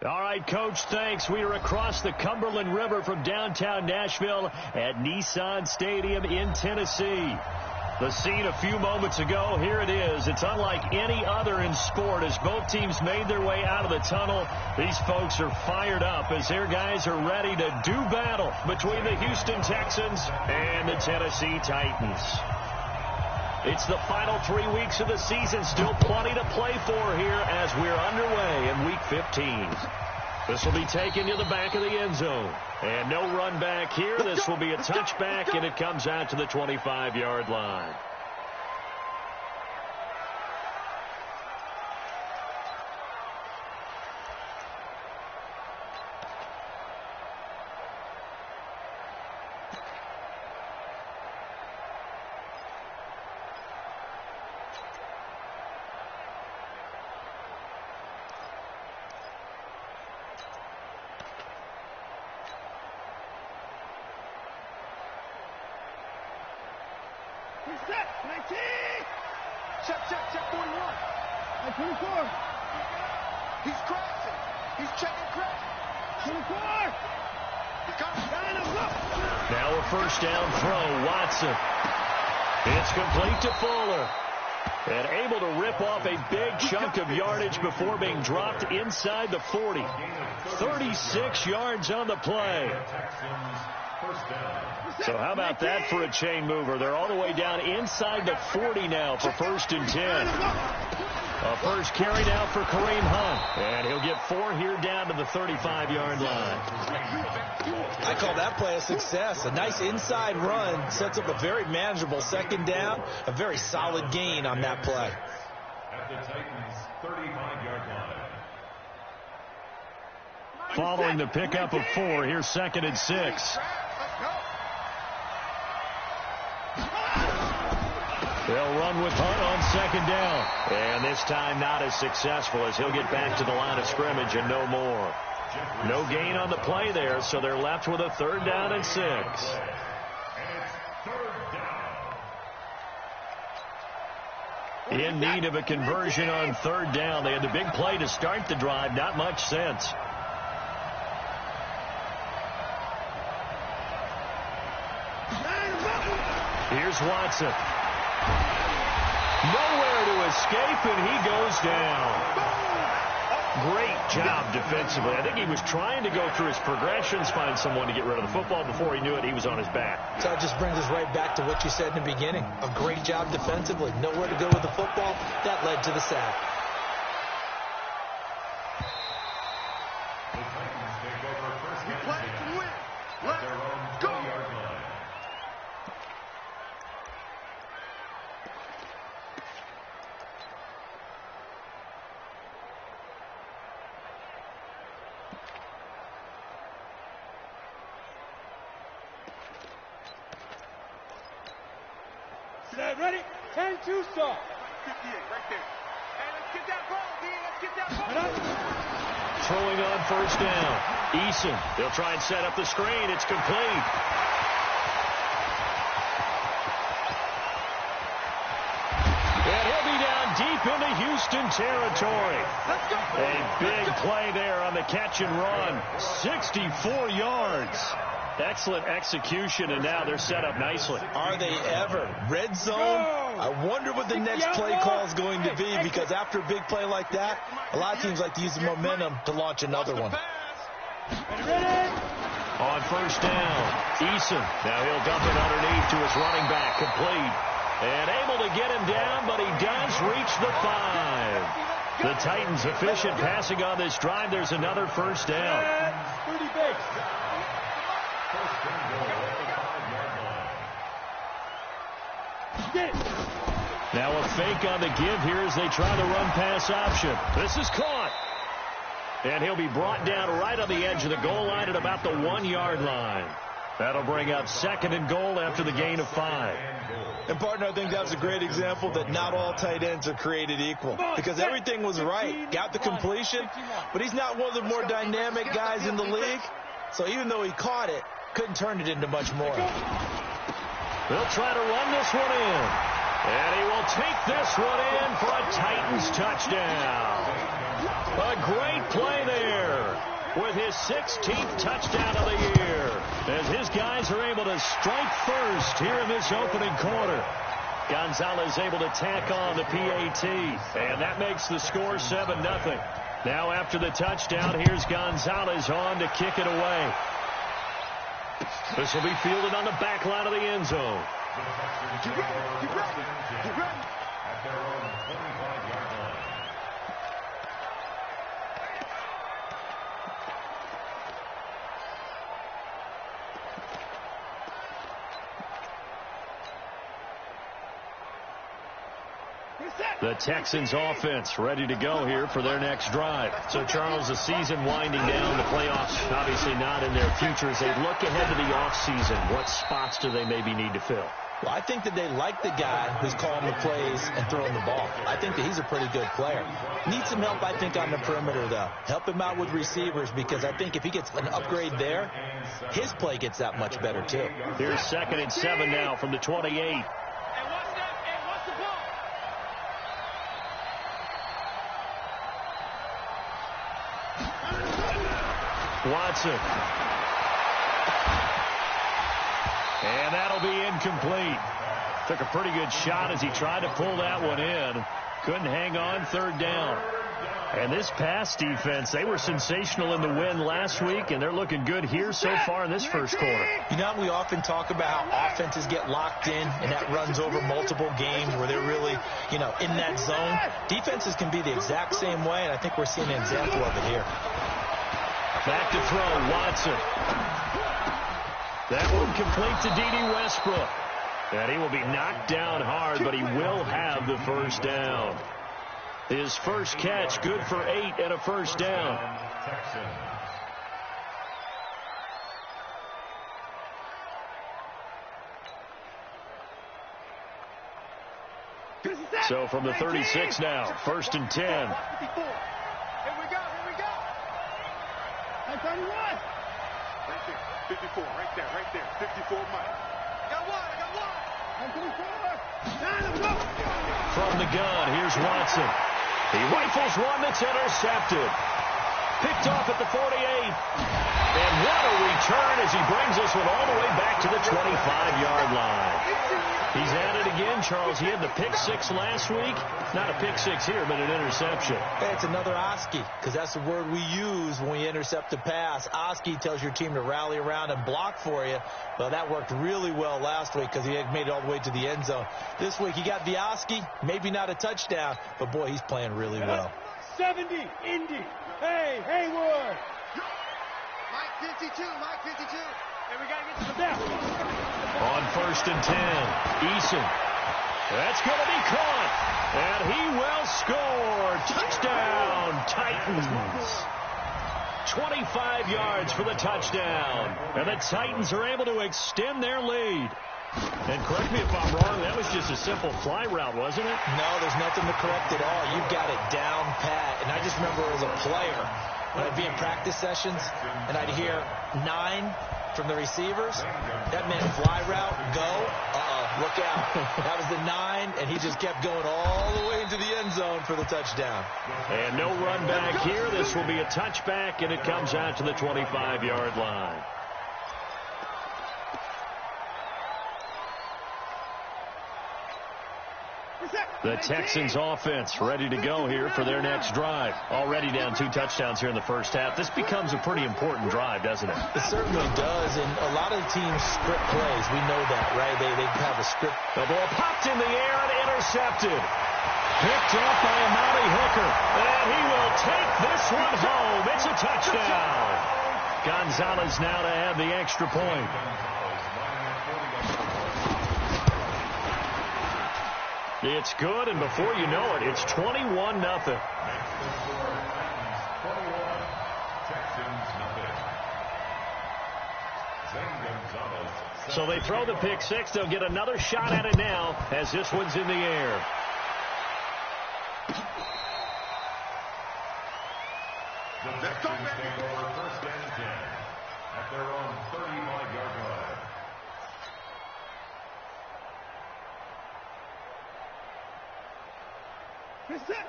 All right, Coach, thanks. We are across the Cumberland River from downtown Nashville at Nissan Stadium in Tennessee. The scene a few moments ago, here it is. It's unlike any other in sport as both teams made their way out of the tunnel. These folks are fired up as their guys are ready to do battle between the Houston Texans and the Tennessee Titans. It's the final 3 weeks of the season. Still plenty to play for here as we're underway in Week 15. This will be taken to the back of the end zone. And no run back here. This will be a touchback, and it comes out to the 25-yard line. Set, 19. Check, 41. At 24. He's crashing. He's checking crash. 24. He's coming. Now a first down throw, Watson. It's complete to Fuller. And able to rip off a big chunk of yardage before being dropped inside the 40. 36 yards on the play. So how about that for a chain mover? They're all the way down inside the 40 now for 1st and 10. A first carry now for Kareem Hunt. And he'll get 4 here down to the 35-yard line. I call that play a success. A nice inside run sets up a very manageable 2nd down. A very solid gain on that play. At the Titans' 35-yard line. Following the pickup of 4, here's 2nd and 6. They'll run with Hunt on 2nd down. And this time not as successful as he'll get back to the line of scrimmage and no more. No gain on the play there, so they're left with a 3rd down and 6. In need of a conversion on 3rd down. They had the big play to start the drive. Not much sense. Here's Watson. Nowhere to escape, and he goes down. Great job defensively. I think he was trying to go through his progressions, find someone to get rid of the football. Before he knew it, he was on his back. So that just brings us right back to what you said in the beginning. A great job defensively. Nowhere to go with the football. That led to the sack. Ready? 10-2 start. 58 right there. Hey, let's get that ball, D. Let's get that ball. Throwing on 1st down. Eason. They'll try and set up the screen. It's complete. And he'll be down deep into Houston territory. Let's go. A big play there on the catch and run. 64 yards. Excellent execution, and now they're set up nicely. Are they ever? Red zone? I wonder what the next play call is going to be, because after a big play like that, a lot of teams like to use the momentum to launch another one. On 1st down, Eason. Now he'll dump it underneath to his running back, complete. And able to get him down, but he does reach the 5. The Titans efficient passing on this drive. There's another 1st down. Now a fake on the give here as they try the run-pass option. This is caught. And he'll be brought down right on the edge of the goal line at about the 1-yard line. That'll bring up 2nd and goal after the gain of 5. And, partner, I think that's a great example that not all tight ends are created equal, because everything was right. Got the completion, but he's not one of the more dynamic guys in the league. So even though he caught it, couldn't turn it into much more. They'll try to run this one in. And he will take this one in for a Titans touchdown. A great play there with his 16th touchdown of the year, as his guys are able to strike first here in this opening quarter. Gonzalez able to tack on the PAT, and that makes the score 7-0. Now after the touchdown, here's Gonzalez on to kick it away. This will be fielded on the back line of the end zone. Get ready, get ready, get ready. At their own 25-yard line. The Texans offense ready to go here for their next drive. So, Charles, the season winding down, the playoffs obviously not in their future. As they look ahead to the offseason, what spots do they maybe need to fill? Well, I think that they like the guy who's calling the plays and throwing the ball. I think that he's a pretty good player. Needs some help, I think, on the perimeter, though. Help him out with receivers, because I think if he gets an upgrade there, his play gets that much better, too. Here's 2nd and 7 now from the 28. Watson. And that'll be incomplete. Took a pretty good shot as he tried to pull that one in. Couldn't hang on, 3rd down. And this pass defense, they were sensational in the win last week, and they're looking good here so far in this first quarter. You know, we often talk about how offenses get locked in, and that runs over multiple games where they're really, in that zone. Defenses can be the exact same way, and I think we're seeing an example of it here. Back to throw, Watson. That one complete to D.D. Westbrook. And he will be knocked down hard, but he will have the first down. His first catch, good for 8 and a first down. So from the 36 now, 1st and 10. Here we go. 31. Right there, 54, right there, 54 Mike. I got one. From the gun, here's Watson. He rifles one that's intercepted. Picked off at the 48. And what a return as he brings this one all the way back to the 25-yard line. He's at it again, Charles. He had the pick 6 last week. Not a pick 6 here, but an interception. Hey, it's another Oski, because that's the word we use when we intercept a pass. Oski tells your team to rally around and block for you. Well, that worked really well last week because he had made it all the way to the end zone. This week he got the Oski, maybe not a touchdown, but boy, he's playing really well. 70, Indy. Hey, Haywood. Mike 52. Hey, we got to get to the best. On 1st and 10, Eason. That's going to be caught. And he will score. Touchdown, Titans. 25 yards for the touchdown. And the Titans are able to extend their lead. And correct me if I'm wrong, that was just a simple fly route, wasn't it? No, there's nothing to correct at all. You've got it down pat. And I just remember as a player, when I'd be in practice sessions, and I'd hear 9 from the receivers, that meant fly route, go, look out. That was the 9, and he just kept going all the way into the end zone for the touchdown. And no run back here. This will be a touchback, and it comes out to the 25-yard line. The Texans offense ready to go here for their next drive. Already down 2 touchdowns here in the first half. This becomes a pretty important drive, doesn't it? It certainly does, and a lot of teams script plays. We know that, right? They have a script. The ball popped in the air and intercepted. Picked up by Amari Hooker. And he will take this one home. It's a touchdown. Gonzalez now to add the extra point. It's good, and before you know it, it's 21-0. So they throw the pick 6. They'll get another shot at it now as this one's in the air. Let's go, baby. First and 10 at their own 35-yard line.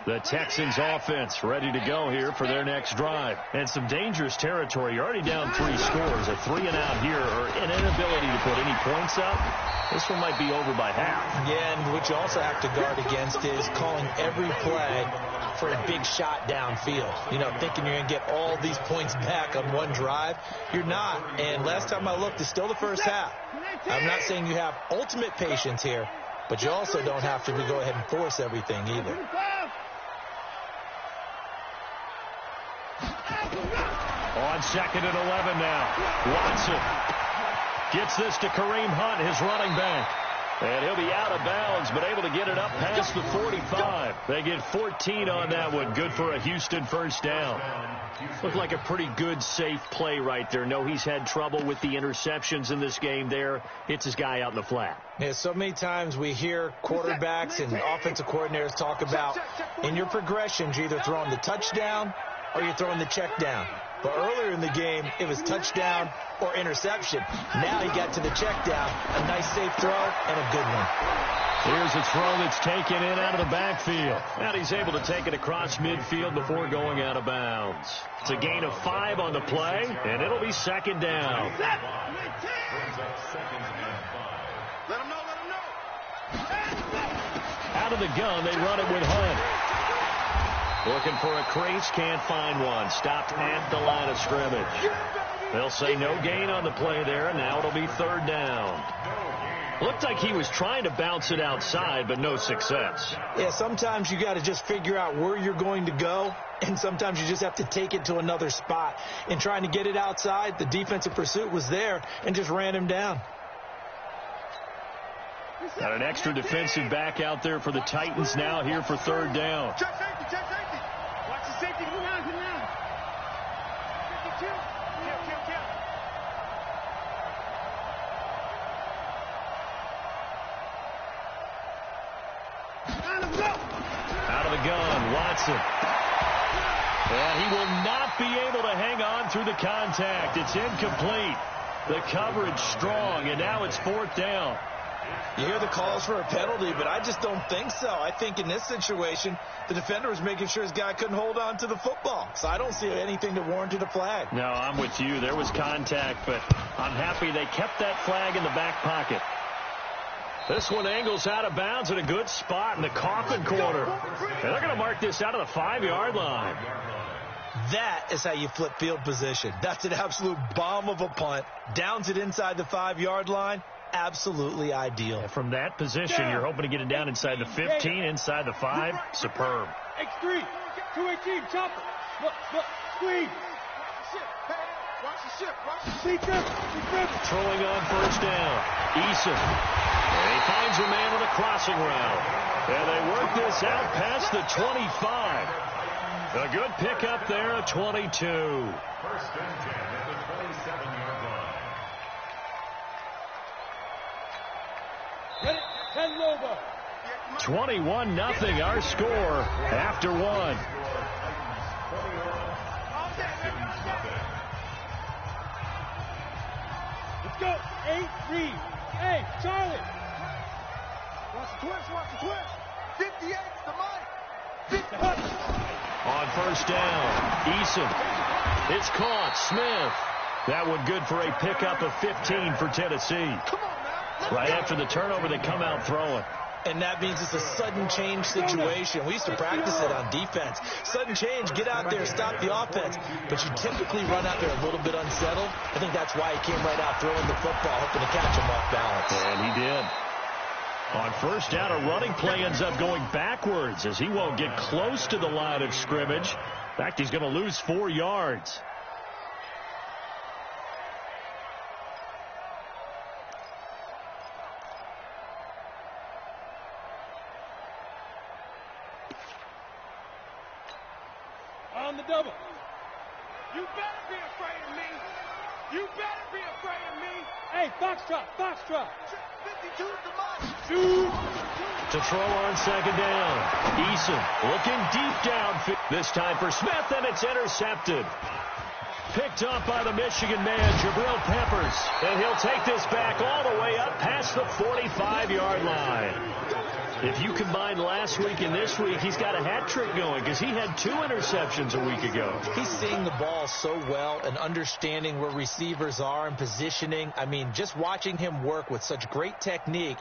The Texans offense ready to go here for their next drive. And some dangerous territory. You're already down 3 scores. A 3-and-out here or an inability to put any points up. This one might be over by half. Yeah, and what you also have to guard against is calling every play for a big shot downfield. You know, thinking you're going to get all these points back on one drive. You're not. And last time I looked, it's still the first half. I'm not saying you have ultimate patience here, but you also don't have to go ahead and force everything either. On 2nd and 11 now. Watson gets this to Kareem Hunt, his running back. And he'll be out of bounds, but able to get it up past the 45. They get 14 on that one. Good for a Houston first down. Looked like a pretty good, safe play right there. No, he's had trouble with the interceptions in this game there. Hits his guy out in the flat. Yeah, so many times we hear quarterbacks and offensive coordinators talk about in your progressions, you're either throwing the touchdown or you're throwing the check down. But earlier in the game, it was touchdown or interception. Now he got to the check down, a nice safe throw, and a good one. Here's a throw that's taken in out of the backfield. And he's able to take it across midfield before going out of bounds. It's a gain of 5 on the play, and it'll be 2nd down. Let him know. Out of the gun, they run it with Hunt. Looking for a crease, can't find one. Stopped at the line of scrimmage. They'll say no gain on the play there, and now it'll be 3rd down. Looked like he was trying to bounce it outside, but no success. Yeah, sometimes you got to just figure out where you're going to go, and sometimes you just have to take it to another spot. In trying to get it outside, the defensive pursuit was there and just ran him down. Got an extra defensive back out there for the Titans now here for 3rd down. Check safety. Watch the safety. Come on. 52. Kill. Out of the gun, Watson. And he will not be able to hang on through the contact. It's incomplete. The coverage strong, and now it's 4th down. You hear the calls for a penalty, but I just don't think so. I think in this situation, the defender was making sure his guy couldn't hold on to the football. So I don't see anything that warranted a flag. No, I'm with you. There was contact, but I'm happy they kept that flag in the back pocket. This one angles out of bounds at a good spot in the coffin corner. And they're going to mark this out of the 5-yard line. That is how you flip field position. That's an absolute bomb of a punt. Downs it inside the 5-yard line. Absolutely ideal. And from that position, you're hoping to get it down inside the 15, inside the 5. Superb. X3, 218, chopper. Look, squeeze. Watch the ship. Trolling on 1st down. Eason. And he finds a man on a crossing route. And they work this out past the 25. A good pickup there at 22. 1st and 10 at the 27-yard line. 21-0 our score after 1. Let's go. 8-3. Hey, Charlie. Watch the twist. 58's the mic. On 1st down, Eason. It's caught. Smith. That one good for a pickup of 15 for Tennessee. Right after the turnover, they come out throwing. And that means it's a sudden change situation. We used to practice it on defense. Sudden change, get out there, stop the offense. But you typically run out there a little bit unsettled. I think that's why he came right out throwing the football, hoping to catch him off balance. And he did. On 1st down, a running play ends up going backwards as he won't get close to the line of scrimmage. In fact, he's going to lose 4 yards. On the double. You better be afraid of me. Hey, Foxtrot. 52 to Shoot. To throw on 2nd down. Eason looking deep down. This time for Smith, and it's intercepted. Picked up by the Michigan man, Jabril Peppers. And he'll take this back all the way up past the 45-yard line. If you combine last week and this week, he's got a hat trick going because he had 2 interceptions a week ago. He's seeing the ball so well and understanding where receivers are and positioning. I mean, just watching him work with such great technique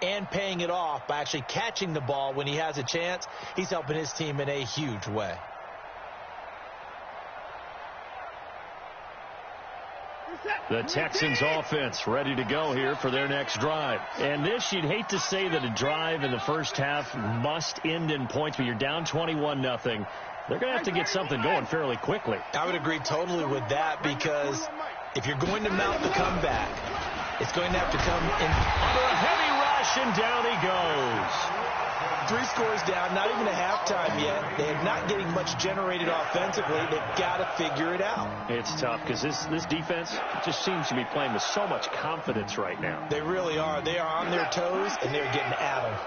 and paying it off by actually catching the ball when he has a chance, he's helping his team in a huge way. The Texans offense ready to go here for their next drive. And this, you'd hate to say that a drive in the first half must end in points, but you're down 21-0. They're going to have to get something going fairly quickly. I would agree totally with that because if you're going to mount the comeback, it's going to have to come in under a heavy rush, and down he goes. 3 scores down, not even a halftime yet. They're not getting much generated offensively. They've got to figure it out. It's tough because this defense just seems to be playing with so much confidence right now. They really are. They are on their toes, and they're getting at them.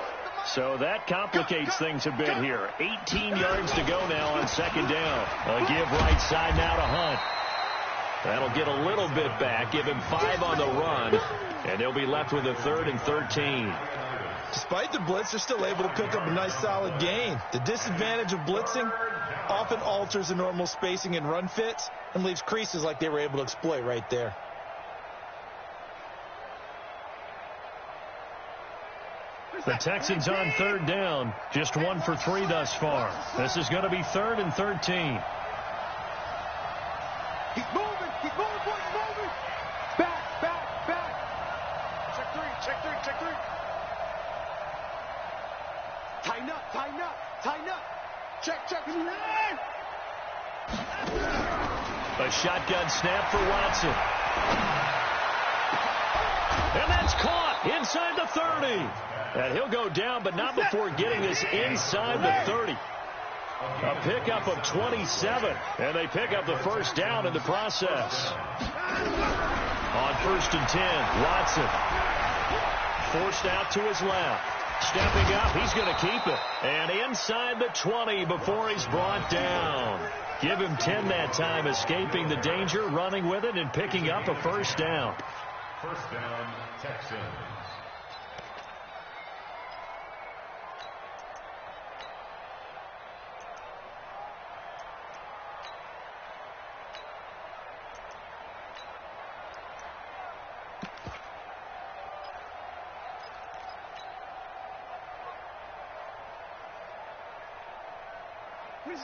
So that complicates things a bit here. 18 yards to go now on second down. A give right side now to Hunt. That'll get a little bit back, give him 5 on the run, and they'll be left with a 3rd and 13. Despite the blitz, they're still able to pick up a nice solid gain. The disadvantage of blitzing often alters the normal spacing and run fits and leaves creases like they were able to exploit right there. The Texans on 3rd down, just 1 for 3 thus far. This is going to be 3rd and 13. He's moving, boys, moving. Back. Check 3. Tighten up. Check. A shotgun snap for Watson. And that's caught inside the 30. And he'll go down, but not before getting this inside the 30. A pickup of 27. And they pick up the first down in the process. On 1st and 10, Watson forced out to his left. Stepping up, he's going to keep it. And inside the 20 before he's brought down. Give him 10 that time, escaping the danger, running with it, and picking up a first down. First down, Texans.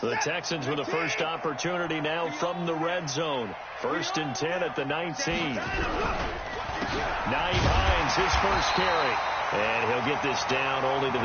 The Texans with the first opportunity now from the red zone. 1st and 10 at the 19. Naeem Hines, his first carry. And he'll get this down only to the